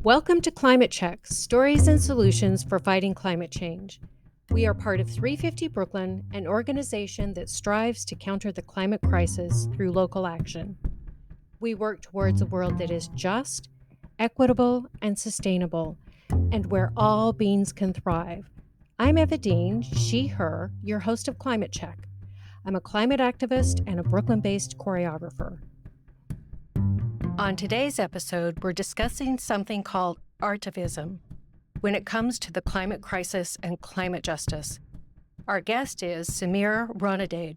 Welcome to Climate Check, Stories and Solutions for Fighting Climate Change. We are part of 350 Brooklyn, an organization that strives to counter the climate crisis through local action. We work towards a world that is just, equitable, and sustainable, and where all beings can thrive. I'm Eva Dean, she, her, your host of Climate Check. I'm a climate activist and a Brooklyn-based choreographer. On today's episode, we're discussing something called artivism when it comes to the climate crisis and climate justice. Our guest is Sameer Ranade,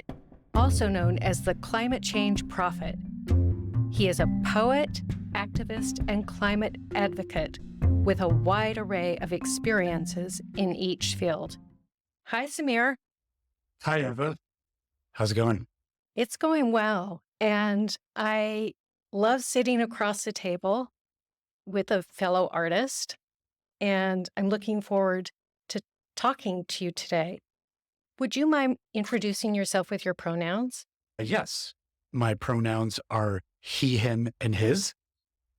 also known as the climate change prophet. He is a poet, activist, and climate advocate with a wide array of experiences in each field. Hi, Sameer. Hi, Eva. How's it going? It's going well, and I love sitting across the table with a fellow artist, and I'm looking forward to talking to you today. Would you mind introducing yourself with your pronouns? Yes, my pronouns are he, him, and his.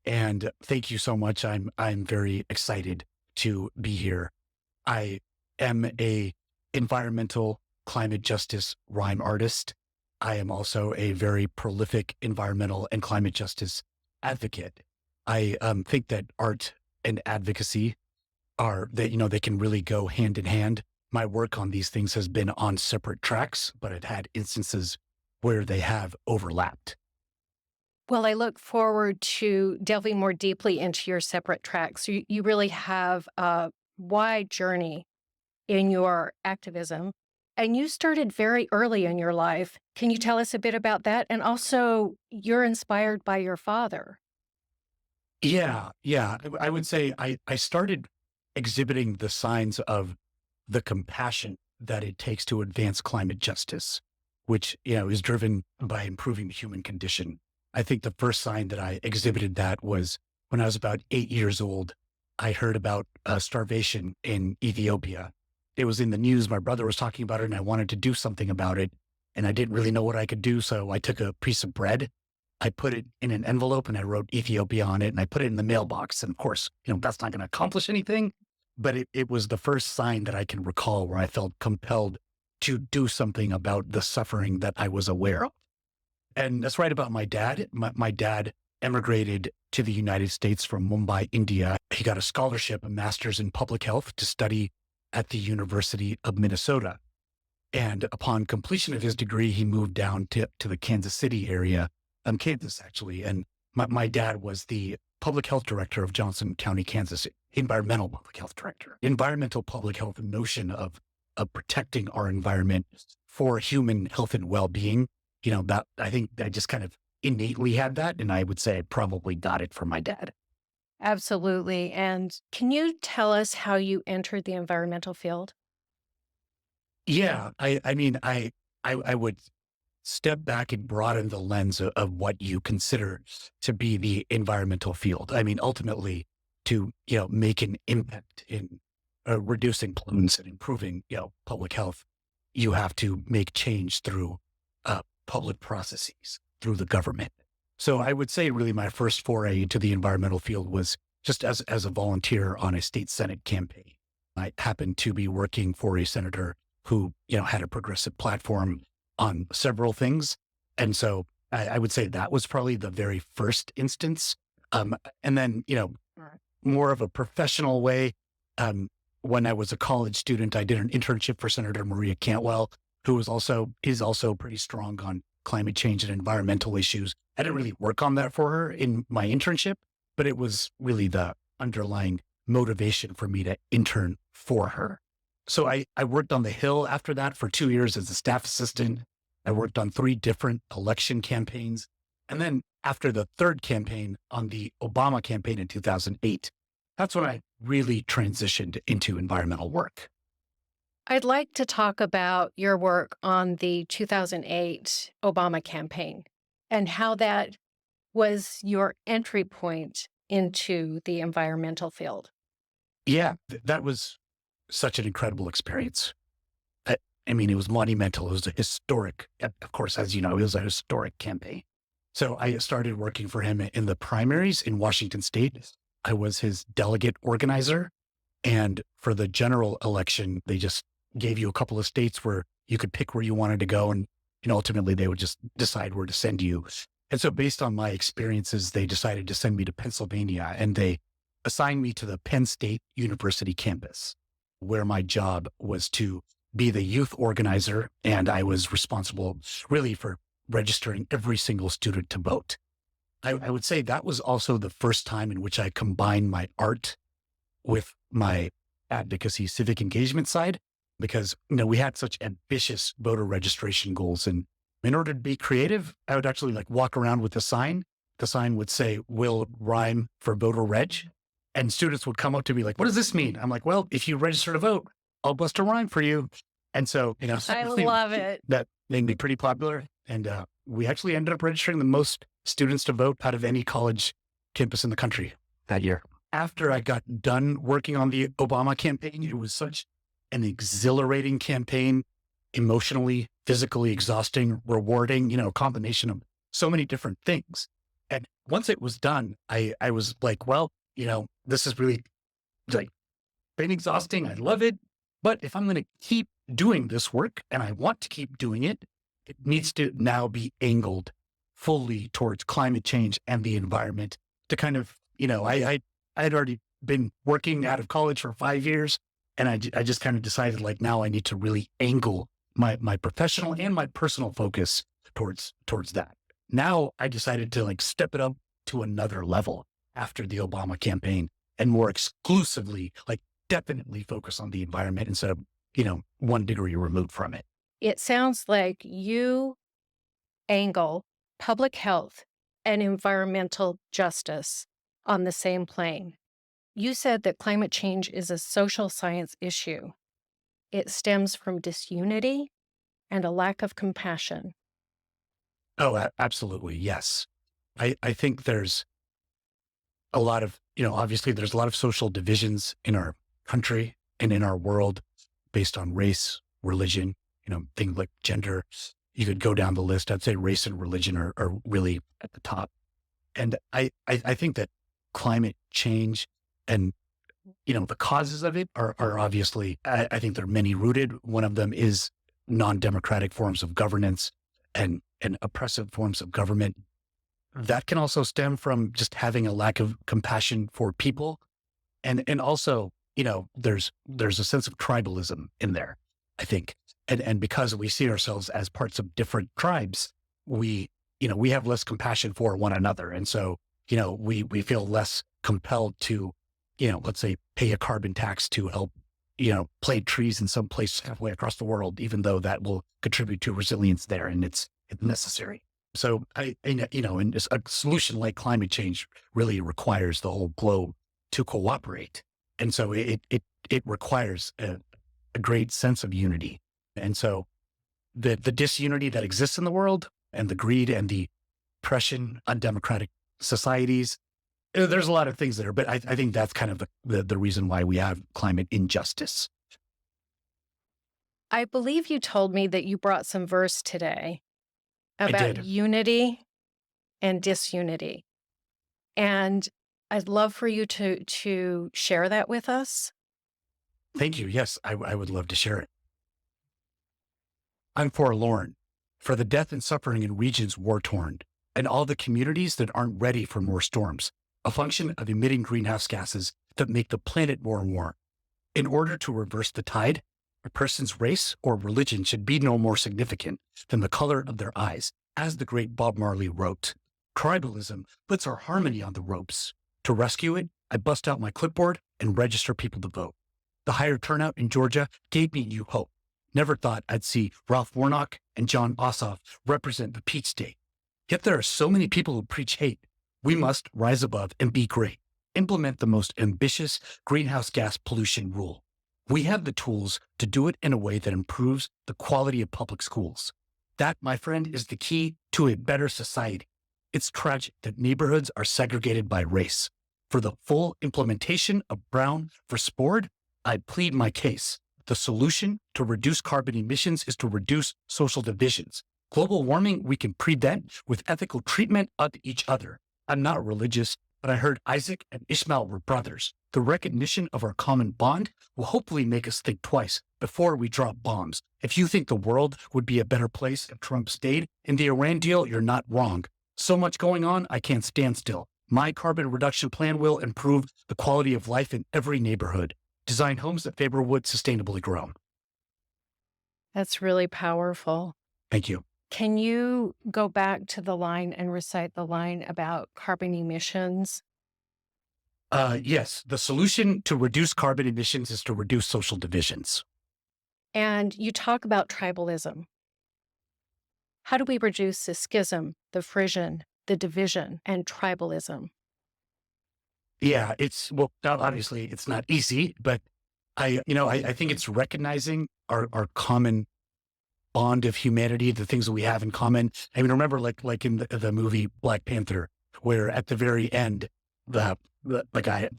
And thank you so much. I'm very excited to be here. I am a environmental climate justice rhyme artist. I am also a very prolific environmental and climate justice advocate. I think that art and advocacy they can really go hand in hand. My work on these things has been on separate tracks, but I've had instances where they have overlapped. Well, I look forward to delving more deeply into your separate tracks. You really have a wide journey in your activism, and you started very early in your life. Can you tell us a bit about that? And also, you're inspired by your father. Yeah. I would say I started exhibiting the signs of the compassion that it takes to advance climate justice, which, is driven by improving the human condition. I think the first sign that I exhibited that was when I was about 8 years old. I heard about starvation in Ethiopia. It was in the news. My brother was talking about it and I wanted to do something about it. And I didn't really know what I could do. So I took a piece of bread, I put it in an envelope and I wrote Ethiopia on it and I put it in the mailbox. And of course, that's not going to accomplish anything, but it was the first sign that I can recall where I felt compelled to do something about the suffering that I was aware of. And that's right about my dad. My dad emigrated to the United States from Mumbai, India. He got a scholarship, a master's in public health, to study at the University of Minnesota. And upon completion of his degree, he moved down to the Kansas City area, Kansas actually. And my dad was the public health director of Johnson County, Kansas, environmental public health director. Environmental public health, the notion of protecting our environment for human health and well-being, that I think I just kind of innately had that. And I would say I probably got it from my dad. Absolutely. And can you tell us how you entered the environmental field? Yeah. I would step back and broaden the lens of what you consider to be the environmental field. I mean, ultimately to, make an impact in reducing pollutants and improving, public health, you have to make change through public processes, through the government. So I would say really my first foray into the environmental field was just as a volunteer on a state Senate campaign. I happened to be working for a senator who, had a progressive platform on several things. And so I would say that was probably the very first instance. And then, more of a professional way. When I was a college student, I did an internship for Senator Maria Cantwell, who is also pretty strong on climate change and environmental issues. I didn't really work on that for her in my internship, but it was really the underlying motivation for me to intern for her. So I worked on the Hill after that for 2 years as a staff assistant. I worked on 3 different election campaigns. And then after the third campaign on the Obama campaign in 2008, that's when I really transitioned into environmental work. I'd like to talk about your work on the 2008 Obama campaign and how that was your entry point into the environmental field. Yeah, that was such an incredible experience. I mean, it was monumental. It was a historic, of course, as you know, it was a historic campaign. So I started working for him in the primaries in Washington State. I was his delegate organizer. And for the general election, they just gave you a couple of states where you could pick where you wanted to go. And ultimately, they would just decide where to send you. And so based on my experiences, they decided to send me to Pennsylvania, and they assigned me to the Penn State University campus, where my job was to be the youth organizer. And I was responsible really for registering every single student to vote. I would say that was also the first time in which I combined my art with my advocacy, civic engagement side, because we had such ambitious voter registration goals. And in order to be creative, I would actually like walk around with a sign. The sign would say, "Will rhyme for voter reg." And students would come up to me like, "What does this mean?" I'm like, "Well, if you register to vote, I'll bust a rhyme for you." And so, I love it. that made me pretty popular. And we actually ended up registering the most students to vote out of any college campus in the country that year. After I got done working on the Obama campaign, it was such an exhilarating campaign, emotionally, physically exhausting, rewarding, a combination of so many different things. And once it was done, I was like, well, this is really like been exhausting. I love it. But if I'm going to keep doing this work, and I want to keep doing it, it needs to now be angled fully towards climate change and the environment to kind of, I had already been working out of college for 5 years. And I just kind of decided like now I need to really angle my professional and my personal focus towards that. Now I decided to like step it up to another level after the Obama campaign and more exclusively, like definitely focus on the environment instead of, 1 degree removed from it. It sounds like you angle public health and environmental justice on the same plane. You said that climate change is a social science issue. It stems from disunity and a lack of compassion. Oh, absolutely. Yes. I think there's a lot of, obviously there's a lot of social divisions in our country and in our world based on race, religion, things like gender. You could go down the list. I'd say race and religion are really at the top. And I think that climate change and, the causes of it are obviously, I think there are many rooted. One of them is non-democratic forms of governance and oppressive forms of government. That can also stem from just having a lack of compassion for people. And also, there's a sense of tribalism in there, I think. And because we see ourselves as parts of different tribes, we have less compassion for one another. And so, we feel less compelled to, let's say pay a carbon tax to help, plant trees in some place halfway across the world, even though that will contribute to resilience there and it's necessary. So and a solution like climate change really requires the whole globe to cooperate. And so it requires a great sense of unity. And so the disunity that exists in the world and the greed and the oppression, undemocratic societies, there's a lot of things there, but I think that's kind of the reason why we have climate injustice. I believe you told me that you brought some verse today I about did. unity and disunity. And I'd love for you to share that with us. Thank you. Yes, I would love to share it. I'm forlorn for the death and suffering in regions war-torn and all the communities that aren't ready for more storms, a function of emitting greenhouse gases that make the planet more warm. In order to reverse the tide, a person's race or religion should be no more significant than the color of their eyes, as the great Bob Marley wrote. Tribalism puts our harmony on the ropes. To rescue it, I bust out my clipboard and register people to vote. The higher turnout in Georgia gave me new hope. Never thought I'd see Ralph Warnock and John Ossoff represent the Peach State. Yet there are so many people who preach hate. We must rise above and be great. Implement the most ambitious greenhouse gas pollution rule. We have the tools to do it in a way that improves the quality of public schools. That, my friend, is the key to a better society. It's tragic that neighborhoods are segregated by race. For the full implementation of Brown v. Board, I plead my case. The solution to reduce carbon emissions is to reduce social divisions. Global warming we can prevent with ethical treatment of each other. I'm not religious, but I heard Isaac and Ishmael were brothers. The recognition of our common bond will hopefully make us think twice before we drop bombs. If you think the world would be a better place if Trump stayed in the Iran deal, you're not wrong. So much going on, I can't stand still. My carbon reduction plan will improve the quality of life in every neighborhood. Design homes that favor wood sustainably grown. That's really powerful. Thank you. Can you go back to the line and recite the line about carbon emissions? Yes, the solution to reduce carbon emissions is to reduce social divisions. And you talk about tribalism. How do we reduce the schism, the frisson, the division, and tribalism? Yeah, well, obviously it's not easy, but I think it's recognizing our common bond of humanity, the things that we have in common. I mean, remember like in the movie Black Panther, where at the very end, the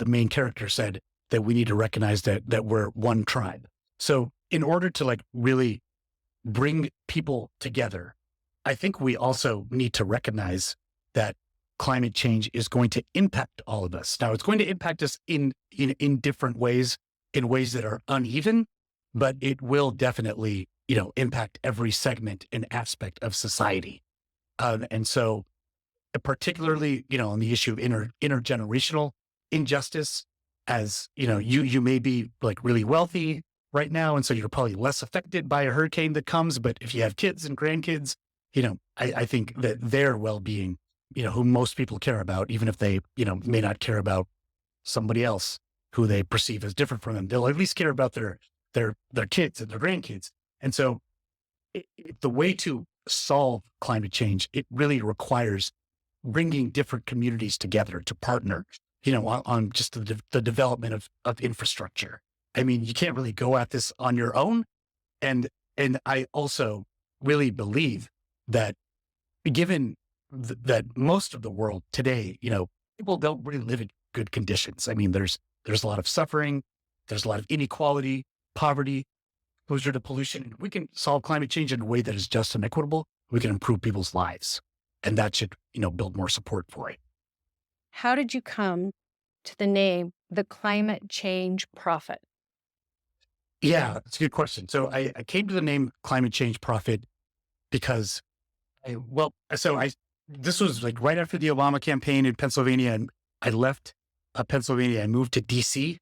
main character said that we need to recognize that we're one tribe. So in order to like really bring people together, I think we also need to recognize that climate change is going to impact all of us. Now, it's going to impact us in different ways, in ways that are uneven, but it will definitely, impact every segment and aspect of society. And so particularly, on the issue of intergenerational injustice, as, you may be like really wealthy right now. And so you're probably less affected by a hurricane that comes. But if you have kids and grandkids, I think that their well-being, who most people care about, even if they, may not care about somebody else who they perceive as different from them, they'll at least care about their kids and their grandkids. And so the way to solve climate change, it really requires bringing different communities together to partner, on just the development of infrastructure. I mean, you can't really go at this on your own. And I also really believe that given that most of the world today, people don't really live in good conditions. I mean, there's a lot of suffering, there's a lot of inequality, poverty, exposure to pollution. We can solve climate change in a way that is just and equitable. We can improve people's lives, and that should, build more support for it. How did you come to the name, the Climate Change Prophet? Yeah, it's a good question. So I came to the name Climate Change Prophet because this was like right after the Obama campaign in Pennsylvania, and I left Pennsylvania. I moved to DC.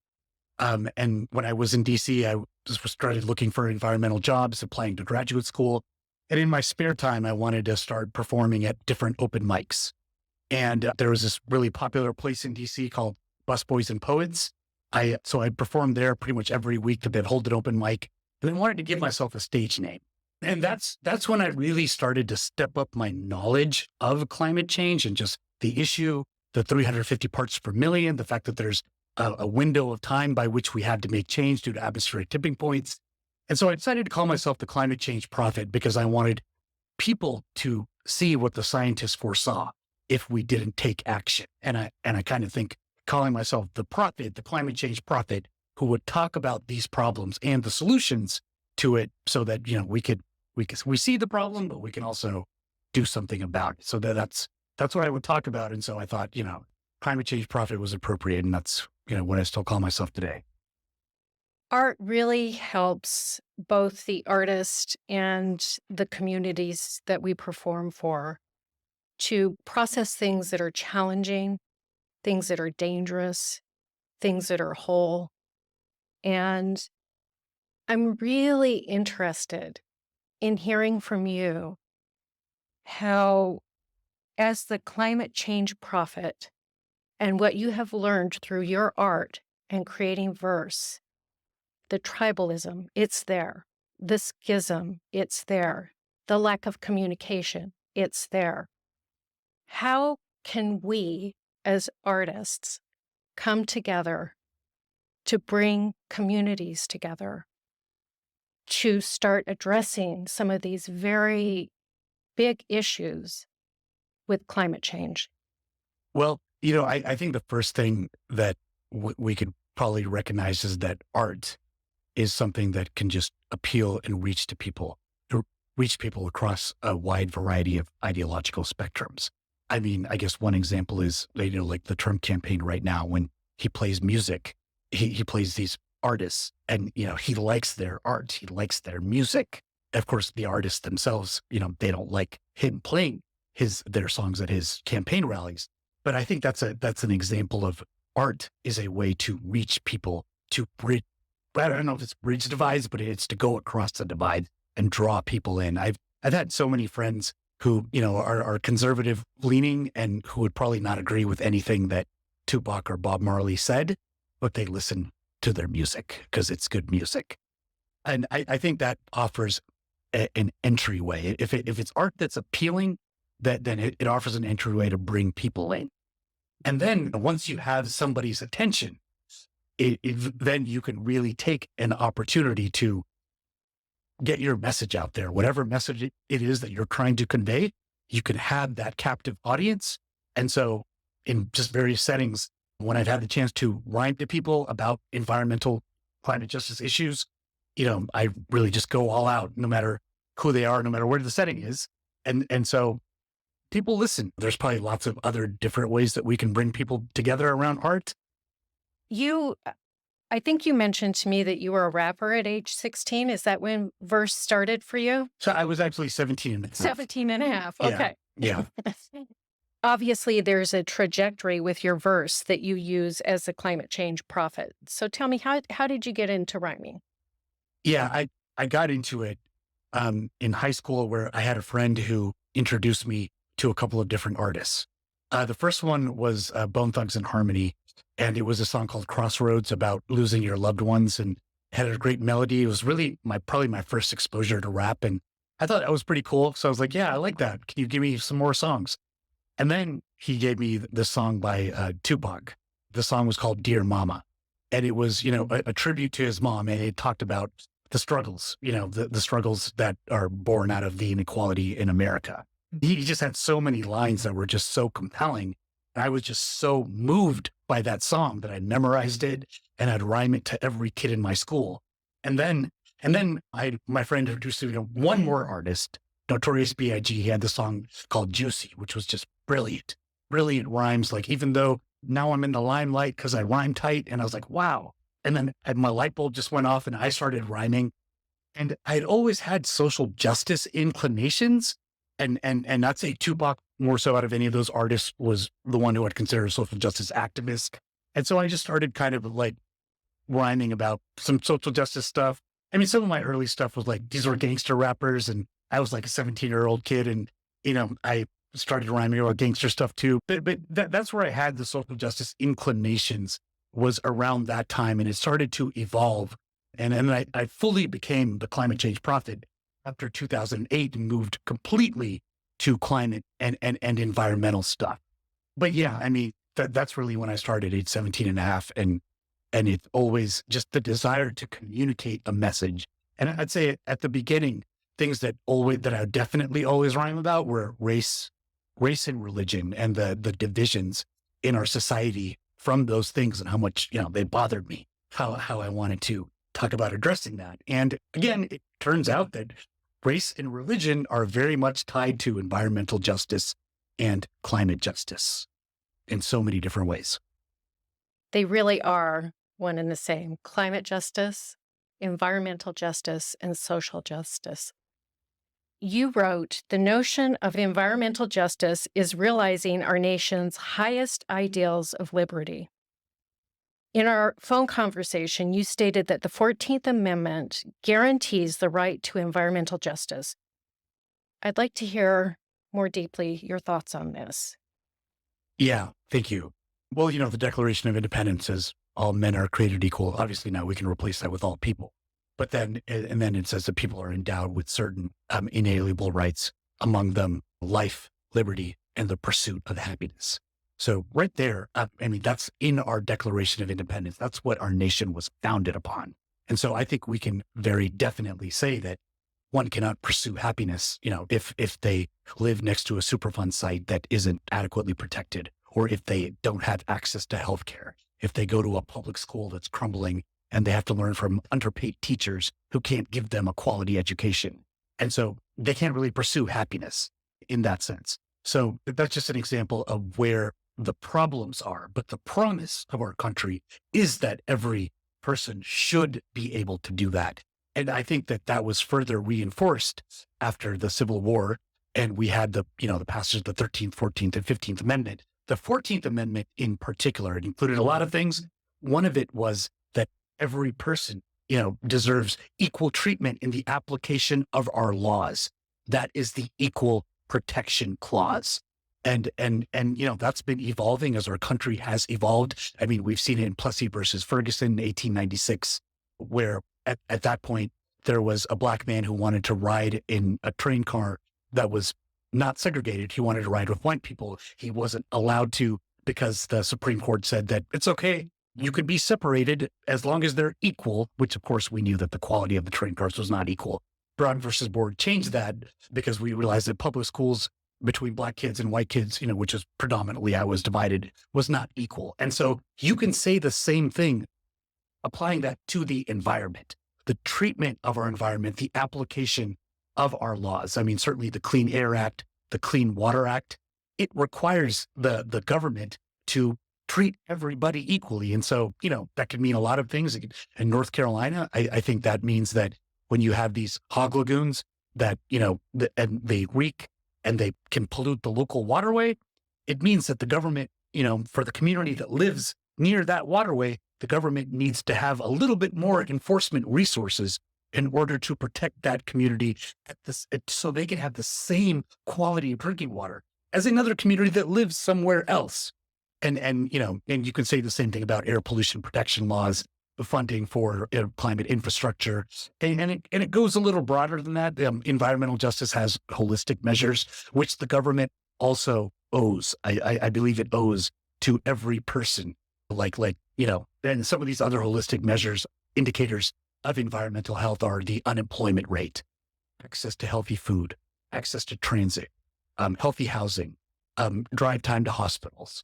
And when I was in DC, I just started looking for environmental jobs, applying to graduate school. And in my spare time, I wanted to start performing at different open mics. And there was this really popular place in DC called Busboys and Poets. So I performed there pretty much every week that they'd hold an open mic. And then wanted to give myself a stage name. And that's when I really started to step up my knowledge of climate change and just the issue, the 350 parts per million, the fact that there's a window of time by which we had to make change due to atmospheric tipping points. And so I decided to call myself the Climate Change Prophet because I wanted people to see what the scientists foresaw if we didn't take action. And I kind of think calling myself the prophet, the climate change prophet, who would talk about these problems and the solutions to it so that, we see the problem, but we can also do something about it. So that's what I would talk about. And so I thought, climate change prophet was appropriate. And that's, what I still call myself today. Art really helps both the artist and the communities that we perform for to process things that are challenging, things that are dangerous, things that are whole. And I'm really interested in hearing from you how, as the climate change prophet, and what you have learned through your art and creating verse, the tribalism, it's there. The schism, it's there. The lack of communication, it's there. How can we, as artists, come together to bring communities together to start addressing some of these very big issues with climate change? Well, I think the first thing that we could probably recognize is that art is something that can just appeal and reach people across a wide variety of ideological spectrums. I mean, I guess one example is, like the Trump campaign right now, when he plays music, he plays these artists and, he likes their art. He likes their music. Of course, the artists themselves, they don't like him playing their songs at his campaign rallies. But I think that's an example of art is a way to reach people, to bridge. I don't know if it's bridge divides, but it's to go across the divide and draw people in. I've had so many friends who, are conservative leaning and who would probably not agree with anything that Tupac or Bob Marley said, but they listen to their music because it's good music. And I think that offers an entryway. If it's art that's appealing, then it offers an entryway to bring people in. And then once you have somebody's attention, then you can really take an opportunity to get your message out there. Whatever message it is that you're trying to convey, you can have that captive audience. And so in just various settings, when I've had the chance to rhyme to people about environmental climate justice issues, I really just go all out, no matter who they are, no matter where the setting is. And so people listen. There's probably lots of other different ways that we can bring people together around art. I think you mentioned to me that you were a rapper at age 16. Is that when verse started for you? So I was actually 17 and a half. 17 and a half. Yeah. Okay. Yeah. Obviously, there's a trajectory with your verse that you use as a climate change prophet. So tell me, how did you get into rhyming? Yeah, I got into it in high school, where I had a friend who introduced me to a couple of different artists. The first one was Bone Thugs and Harmony, and it was a song called Crossroads about losing your loved ones, and had a great melody. It was really probably my first exposure to rap, and I thought that was pretty cool. So I was like, yeah, I like that. Can you give me some more songs? And then he gave me the song by Tupac. The song was called Dear Mama. And it was, a tribute to his mom. And it talked about the struggles, the struggles that are born out of the inequality in America. He just had so many lines that were just so compelling. And I was just so moved by that song that I memorized it and I'd rhyme it to every kid in my school. And then my friend introduced me to one more artist, Notorious B.I.G. He had the song called Juicy, which was just brilliant rhymes. Like, even though now I'm in the limelight because I rhyme tight, and I was like, wow. And then my light bulb just went off and I started rhyming. And I'd always had social justice inclinations, and not say Tupac more so out of any of those artists was the one who I'd consider a social justice activist. And so I just started kind of like rhyming about some social justice stuff. I mean, some of my early stuff was like, these were gangster rappers, and I was like a 17-year-old kid, and I started rhyming about gangster stuff too. But that's where I had the social justice inclinations, was around that time, and it started to evolve. And then I fully became the climate change prophet after 2008 and moved completely to climate and environmental stuff. But yeah, I mean, that's really when I started, age 17 and a half. And it's always just the desire to communicate a message. And I'd say at the beginning, things that I definitely always rhyme about were race and religion, and the divisions in our society from those things, and how much, they bothered me, how I wanted to talk about addressing that. And again, it turns out that race and religion are very much tied to environmental justice and climate justice in so many different ways. They really are one and the same: climate justice, environmental justice, and social justice. You wrote, "The notion of environmental justice is realizing our nation's highest ideals of liberty." In our phone conversation, you stated that the 14th Amendment guarantees the right to environmental justice. I'd like to hear more deeply your thoughts on this. Yeah, thank you. Well, the Declaration of Independence says all men are created equal. Obviously, now we can replace that with all people. But then it says that people are endowed with certain inalienable rights, among them life, liberty, and the pursuit of happiness. So right there, that's in our Declaration of Independence. That's what our nation was founded upon. And so I think we can very definitely say that one cannot pursue happiness, if they live next to a Superfund site that isn't adequately protected, or if they don't have access to healthcare, if they go to a public school that's crumbling and they have to learn from underpaid teachers who can't give them a quality education. And so they can't really pursue happiness in that sense. So that's just an example of where the problems are. But the promise of our country is that every person should be able to do that. And I think that that was further reinforced after the Civil War. And we had the passage of the 13th, 14th, and 15th Amendment. The 14th Amendment in particular, it included a lot of things. One of it was that every person, deserves equal treatment in the application of our laws. That is the equal protection clause. And that's been evolving as our country has evolved. I mean, we've seen it in Plessy versus Ferguson in 1896, where at that point, there was a black man who wanted to ride in a train car that was not segregated. He wanted to ride with white people. He wasn't allowed to because the Supreme Court said that it's okay. You could be separated as long as they're equal, which of course we knew that the quality of the train cars was not equal. Brown versus Board changed that because we realized that public schools between black kids and white kids, which is predominantly how it was divided, was not equal. And so you can say the same thing, applying that to the environment, the treatment of our environment, the application of our laws. I mean, certainly the Clean Air Act, the Clean Water Act, it requires the government to treat everybody equally. And so, that could mean a lot of things. In North Carolina, I think that means that when you have these hog lagoons that, and they reek and they can pollute the local waterway, it means that the government, for the community that lives near that waterway, the government needs to have a little bit more enforcement resources in order to protect that community so they can have the same quality of drinking water as another community that lives somewhere else. And you can say the same thing about air pollution protection laws, the funding for climate infrastructure. And it goes a little broader than that. Environmental justice has holistic measures, which the government also owes. I believe it owes to every person, and some of these other holistic measures, indicators of environmental health are the unemployment rate, access to healthy food, access to transit, healthy housing, drive time to hospitals.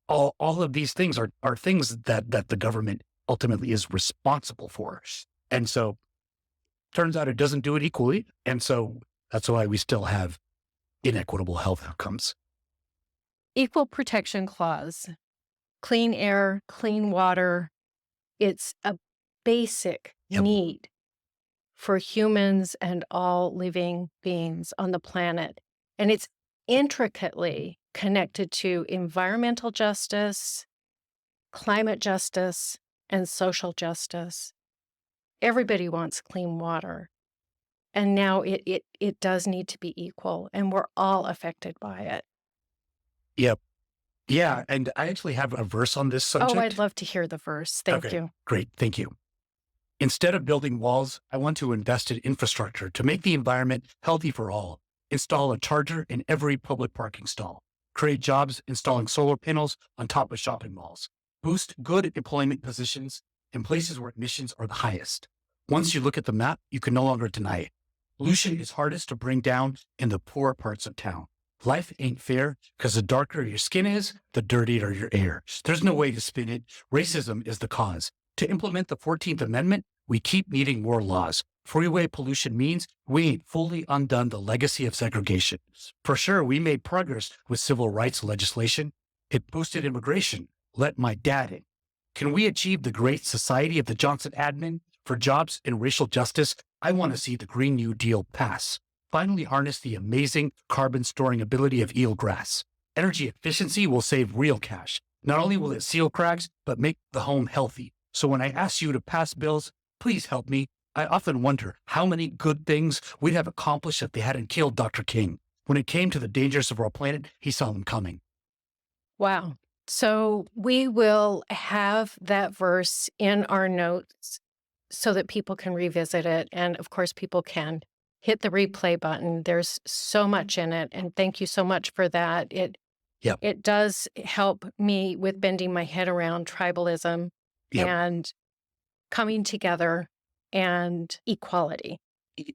All of these things are things that the government ultimately is responsible for. And so turns out it doesn't do it equally. And so that's why we still have inequitable health outcomes. Equal protection clause, clean air, clean water. It's a basic need for humans and all living beings on the planet. And it's intricately connected to environmental justice, climate justice, and social justice. Everybody wants clean water. And now it does need to be equal, and we're all affected by it. Yep. Yeah. And I actually have a verse on this subject. Oh, I'd love to hear the verse. Thank you. Great. Thank you. Instead of building walls, I want to invest in infrastructure to make the environment healthy for all. Install a charger in every public parking stall. Create jobs installing solar panels on top of shopping malls. Boost good employment positions in places where emissions are the highest. Once you look at the map, you can no longer deny it. Pollution is hardest to bring down in the poor parts of town. Life ain't fair because the darker your skin is, the dirtier your air. There's no way to spin it. Racism is the cause. To implement the 14th Amendment, we keep needing more laws. Freeway pollution means we ain't fully undone the legacy of segregation. For sure, we made progress with civil rights legislation. It boosted immigration. Let my dad in. Can we achieve the great society of the Johnson admin for jobs and racial justice? I want to see the Green New Deal pass. Finally harness the amazing carbon storing ability of eelgrass. Energy efficiency will save real cash. Not only will it seal cracks, but make the home healthy. So when I ask you to pass bills, please help me. I often wonder how many good things we'd have accomplished if they hadn't killed Dr. King. When it came to the dangers of our planet, he saw them coming. Wow. So we will have that verse in our notes so that people can revisit it. And of course, people can hit the replay button. There's so much in it. And thank you so much for that. It does help me with bending my head around tribalism and coming together and equality.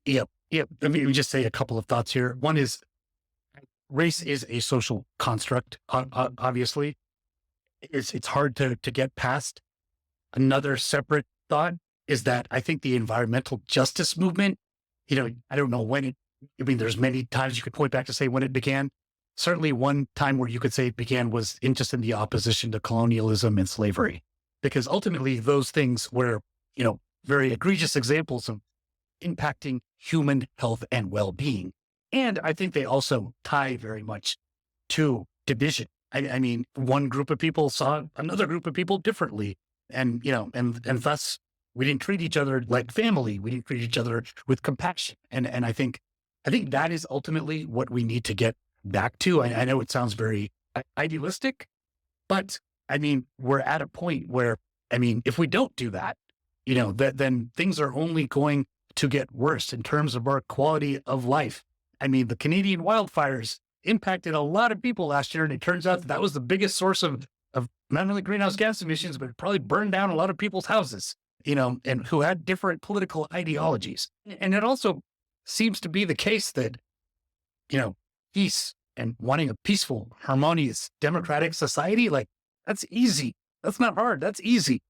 Yep. Let me just say a couple of thoughts here. One is race is a social construct, obviously. It's hard to get past. Another separate thought is that I think the environmental justice movement, I don't know when there's many times you could point back to say when it began, certainly one time where you could say it began was just in the opposition to colonialism and slavery, because ultimately those things were, very egregious examples of impacting human health and well-being. And I think they also tie very much to division. I mean, one group of people saw another group of people differently. And, and thus we didn't treat each other like family. We didn't treat each other with compassion. And I think that is ultimately what we need to get back to. I know it sounds very idealistic, but I mean, we're at a point where, I mean, if we don't do that, then things are only going to get worse in terms of our quality of life. I mean, the Canadian wildfires impacted a lot of people last year, and it turns out that was the biggest source of not only greenhouse gas emissions, but it probably burned down a lot of people's houses, and who had different political ideologies. And it also seems to be the case that, peace and wanting a peaceful, harmonious, democratic society, like that's easy. That's not hard. That's easy.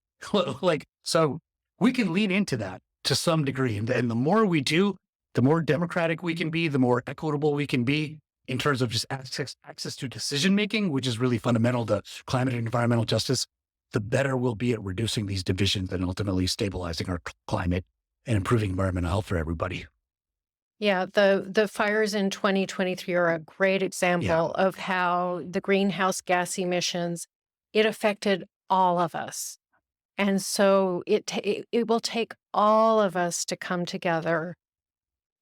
Like, so we can lean into that to some degree. And the more we do, the more democratic we can be, the more equitable we can be in terms of just access to decision making, which is really fundamental to climate and environmental justice, the better we'll be at reducing these divisions and ultimately stabilizing our climate and improving environmental health for everybody. Yeah, the fires in 2023 are a great Yeah. example of how the greenhouse gas emissions, it affected all of us. And so it will take all of us to come together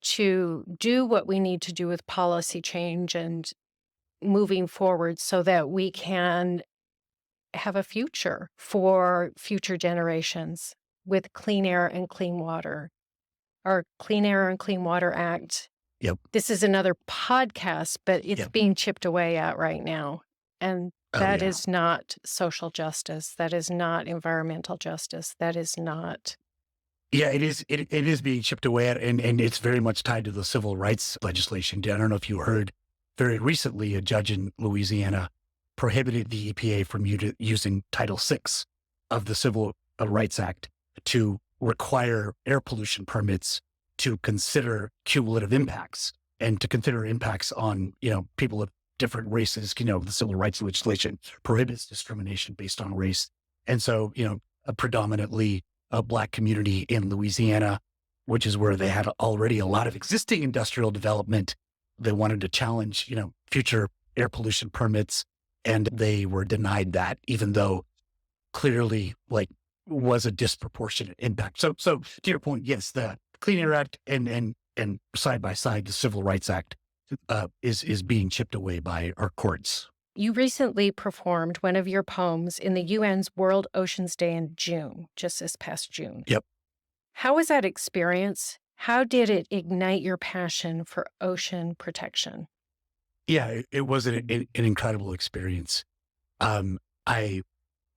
to do what we need to do with policy change and moving forward so that we can have a future for future generations with clean air and clean water. Our Clean Air and Clean Water Act. Yep. This is another podcast, but it's Yep. being chipped away at right now. And Oh, that yeah. is not social justice. That is not environmental justice. That is not. Yeah, it is. It is being chipped away at, and it's very much tied to the civil rights legislation. I don't know if you heard, very recently, a judge in Louisiana prohibited the EPA from using Title VI of the Civil Rights Act to require air pollution permits to consider cumulative impacts and to consider impacts on, people of different races. The civil rights legislation prohibits discrimination based on race. And so, a predominantly a Black community in Louisiana, which is where they had already a lot of existing industrial development. They wanted to challenge, future air pollution permits, and they were denied that, even though clearly, like, was a disproportionate impact. So to your point, yes, the Clean Air Act and side by side, the Civil Rights Act is being chipped away by our courts. You recently performed one of your poems in the UN's World Oceans Day in June, just this past June. Yep. How was that experience? How did it ignite your passion for ocean protection? Yeah, it was an incredible experience. I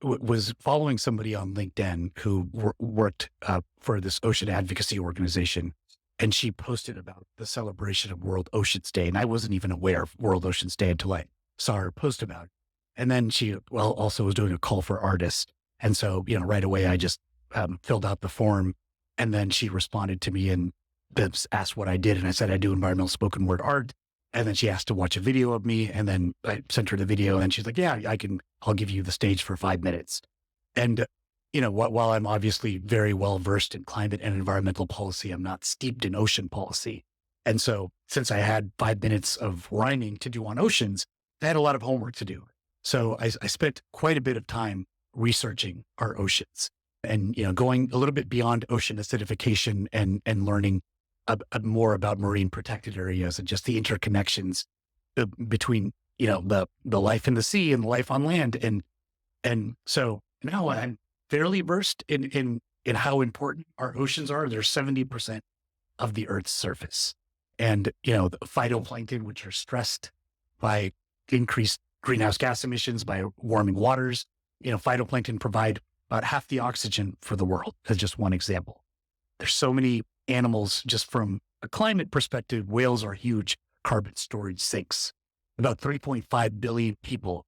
was following somebody on LinkedIn who worked for this ocean advocacy organization, and she posted about the celebration of World Oceans Day. And I wasn't even aware of World Oceans Day until I saw her post about it. And then she, also was doing a call for artists. And so, right away, I just filled out the form. And then she responded to me and asked what I did. And I said, I do environmental spoken word art. And then she asked to watch a video of me. And then I sent her the video, and she's like, yeah, I'll give you the stage for 5 minutes. And, while I'm obviously very well versed in climate and environmental policy, I'm not steeped in ocean policy. And so since I had 5 minutes of rhyming to do on oceans, I had a lot of homework to do. So I spent quite a bit of time researching our oceans and, going a little bit beyond ocean acidification and learning more about marine protected areas and just the interconnections between, the life in the sea and the life on land. And so now I'm fairly versed in how important our oceans are. They're 70% of the Earth's surface. And, the phytoplankton, which are stressed by increased greenhouse gas emissions, by warming waters, phytoplankton provide about half the oxygen for the world, as just one example. There's so many animals. Just from a climate perspective, whales are huge carbon storage sinks. About 3.5 billion people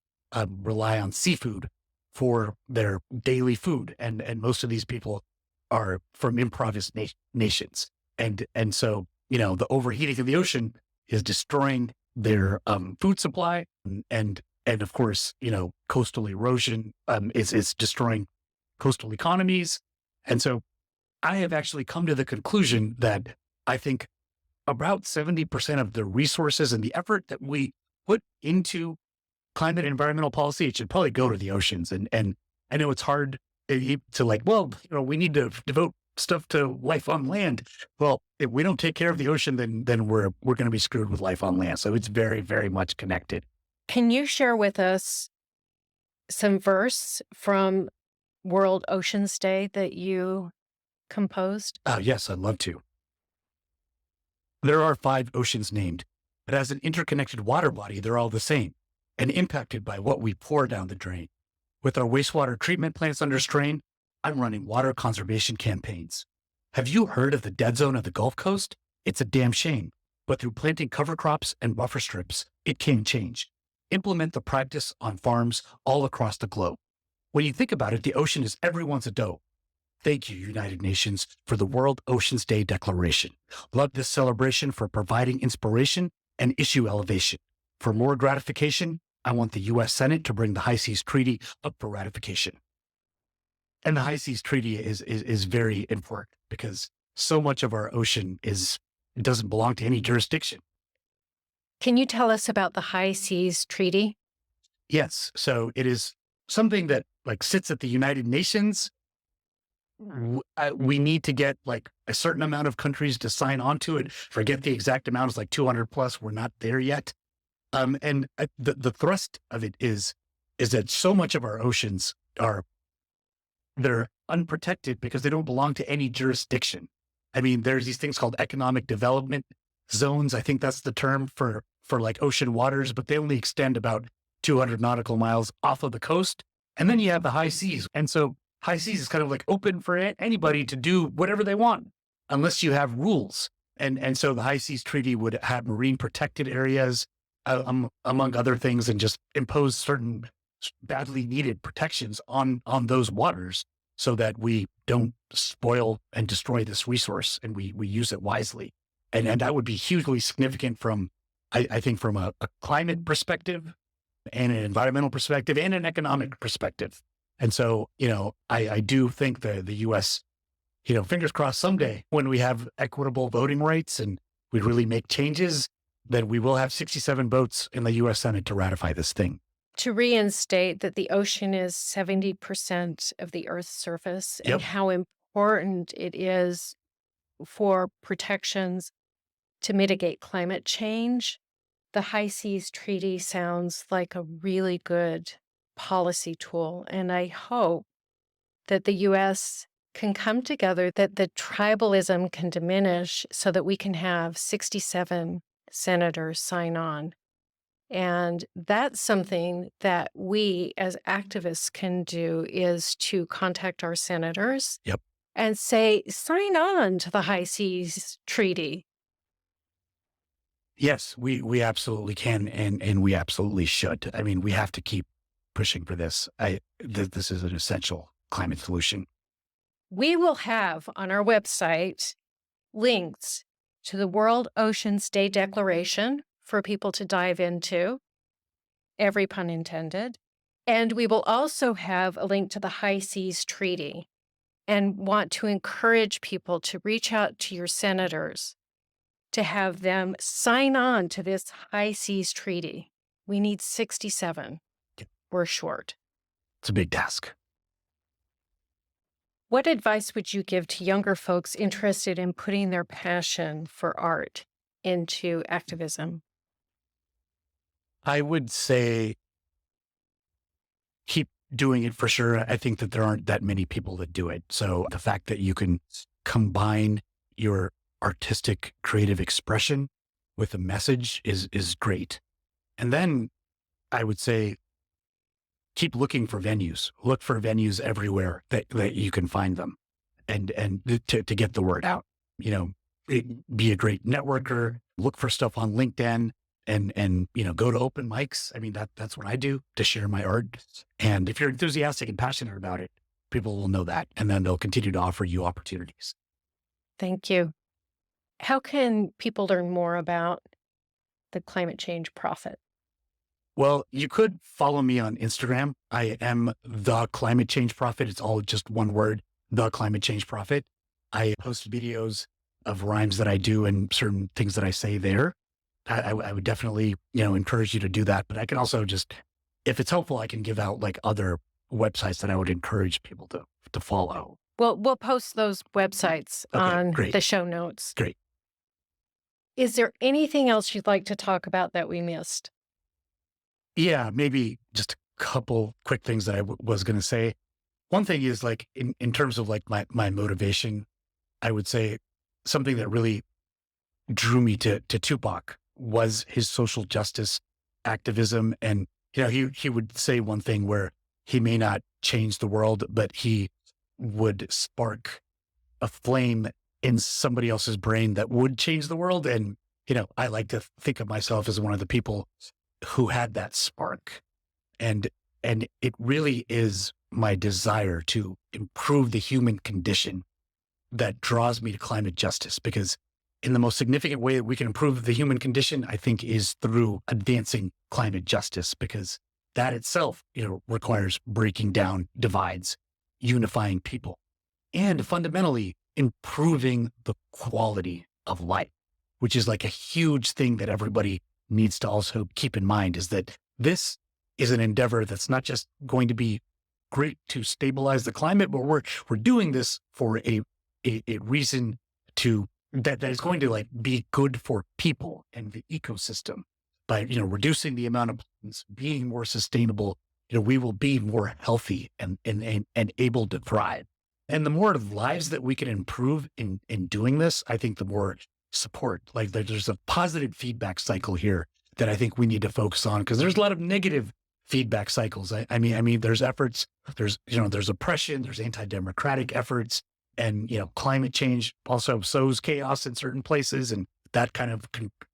rely on seafood for their daily food. And most of these people are from impoverished nations. And so, the overheating of the ocean is destroying their food supply, and of course, coastal erosion is destroying coastal economies. And so I have actually come to the conclusion that I think about 70% of the resources and the effort that we put into climate and environmental policy, it should probably go to the oceans. And I know it's hard to like, well, we need to devote stuff to life on land. Well, if we don't take care of the ocean, then we're going to be screwed with life on land. So it's very, very much connected. Can you share with us some verse from World Oceans Day that you composed? Yes, I'd love to. There are 5 oceans named, but as an interconnected water body, they're all the same and impacted by what we pour down the drain. With our wastewater treatment plants under strain, I'm running water conservation campaigns. Have you heard of the dead zone of the Gulf Coast? It's a damn shame, but through planting cover crops and buffer strips, it can change. Implement the practice on farms all across the globe. When you think about it, the ocean is everyone's ado. Thank you, United Nations, for the World Oceans Day Declaration. Love this celebration for providing inspiration and issue elevation. For more gratification, I want the U.S. Senate to bring the High Seas Treaty up for ratification. And the High Seas Treaty is very important because so much of our ocean doesn't belong to any jurisdiction. Can you tell us about the High Seas Treaty? Yes. So it is something that sits at the United Nations. We need to get a certain amount of countries to sign on to it. Forget the exact amount. It's 200 plus. We're not there yet. And the thrust of it is that so much of our oceans they're unprotected because they don't belong to any jurisdiction. I mean, there's these things called economic development zones. I think that's the term for ocean waters, but they only extend about 200 nautical miles off of the coast. And then you have the high seas. And so high seas is kind of open for anybody to do whatever they want, unless you have rules. And so the High Seas Treaty would have marine protected areas, among other things, and just impose certain badly needed protections on those waters so that we don't spoil and destroy this resource and we use it wisely. And that would be hugely significant from, I think, from a climate perspective and an environmental perspective and an economic perspective. And so, I do think the U.S., fingers crossed someday when we have equitable voting rights and we really make changes, then we will have 67 votes in the U.S. Senate to ratify this thing. To reinstate that the ocean is 70% of the Earth's surface and Yep. how important it is for protections to mitigate climate change, the High Seas Treaty sounds like a really good policy tool. And I hope that the U.S. can come together, that the tribalism can diminish so that we can have 67 senators sign on. And that's something that we as activists can do, is to contact our senators. Yep. And say, sign on to the High Seas Treaty. Yes, we absolutely can, and we absolutely should. I mean, we have to keep pushing for this. This is an essential climate solution. We will have on our website links to the World Oceans Day Declaration for people to dive into, every pun intended. And we will also have a link to the High Seas Treaty, and want to encourage people to reach out to your senators to have them sign on to this High Seas Treaty. We need 67. We're short. It's a big task. What advice would you give to younger folks interested in putting their passion for art into activism? I would say keep doing it for sure. I think that there aren't that many people that do it. So the fact that you can combine your artistic creative expression with a message is great. And then I would say keep looking for venues. Look for venues everywhere that you can find them, and to get the word out. Be a great networker. Look for stuff on LinkedIn, and go to open mics. I mean, that's what I do to share my art. And if you're enthusiastic and passionate about it, people will know that, and then they'll continue to offer you opportunities. Thank you. How can people learn more about the climate change prophet? Well, you could follow me on Instagram. I am the climate change prophet. It's all just one word, the climate change prophet. I post videos of rhymes that I do and certain things that I say there. I would definitely, encourage you to do that. But I can also just, if it's helpful, I can give out like other websites that I would encourage people to follow. Well, we'll post those websites Okay, on great. the show notes. Great. Is there anything else you'd like to talk about that we missed? Yeah, maybe just a couple quick things that I was going to say. One thing is like in terms of like my motivation, I would say something that really drew me to Tupac was his social justice activism. And, he would say one thing where he may not change the world, but he would spark a flame in somebody else's brain that would change the world. And, I like to think of myself as one of the people who had that spark. And it really is my desire to improve the human condition that draws me to climate justice, because in the most significant way that we can improve the human condition, I think, is through advancing climate justice, because that itself, requires breaking down divides, unifying people, and fundamentally improving the quality of life, which is like a huge thing that everybody needs to also keep in mind, is that this is an endeavor that's not just going to be great to stabilize the climate, but we're doing this for a reason that is going to like be good for people and the ecosystem by, reducing the amount of pollutants, being more sustainable. We will be more healthy and able to thrive. And the more lives that we can improve in doing this, I think the more support, like there's a positive feedback cycle here that I think we need to focus on, because there's a lot of negative feedback cycles. I mean, there's efforts, there's oppression, there's anti-democratic efforts, and, climate change also sows chaos in certain places. And that kind of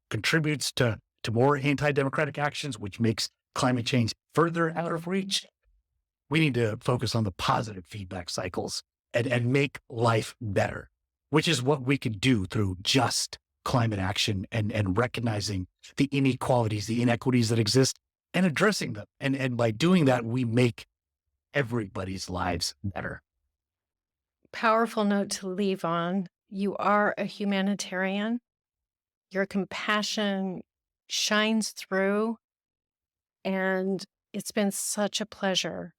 contributes to more anti-democratic actions, which makes climate change further out of reach. We need to focus on the positive feedback cycles and make life better, which is what we can do through just climate action and recognizing the inequalities, the inequities that exist and addressing them. And by doing that, we make everybody's lives better. Powerful note to leave on. You are a humanitarian. Your compassion shines through. And it's been such a pleasure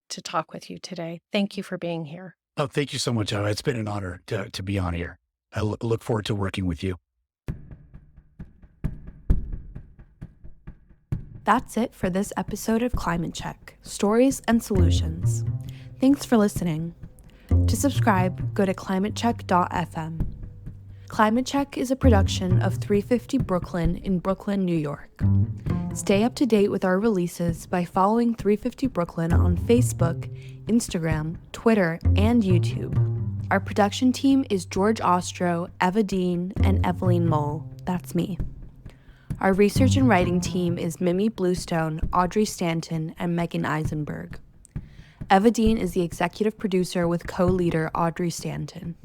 to talk with you today. Thank you for being here. Oh, thank you so much, Eva. It's been an honor to be on here. I look forward to working with you. That's it for this episode of Climate Check, Stories and Solutions. Thanks for listening. To subscribe, go to climatecheck.fm. Climate Check is a production of 350 Brooklyn in Brooklyn, New York. Stay up to date with our releases by following 350 Brooklyn on Facebook, Instagram, Twitter, and YouTube. Our production team is George Ostro, Eva Dean, and Evelyn Mole. That's me. Our research and writing team is Mimi Bluestone, Audrey Stanton, and Megan Eisenberg. Eva Dean is the executive producer with co-leader Audrey Stanton.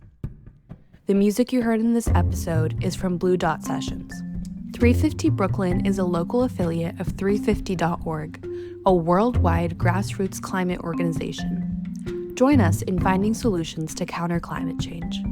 The music you heard in this episode is from Blue Dot Sessions. 350 Brooklyn is a local affiliate of 350.org, a worldwide grassroots climate organization. Join us in finding solutions to counter climate change.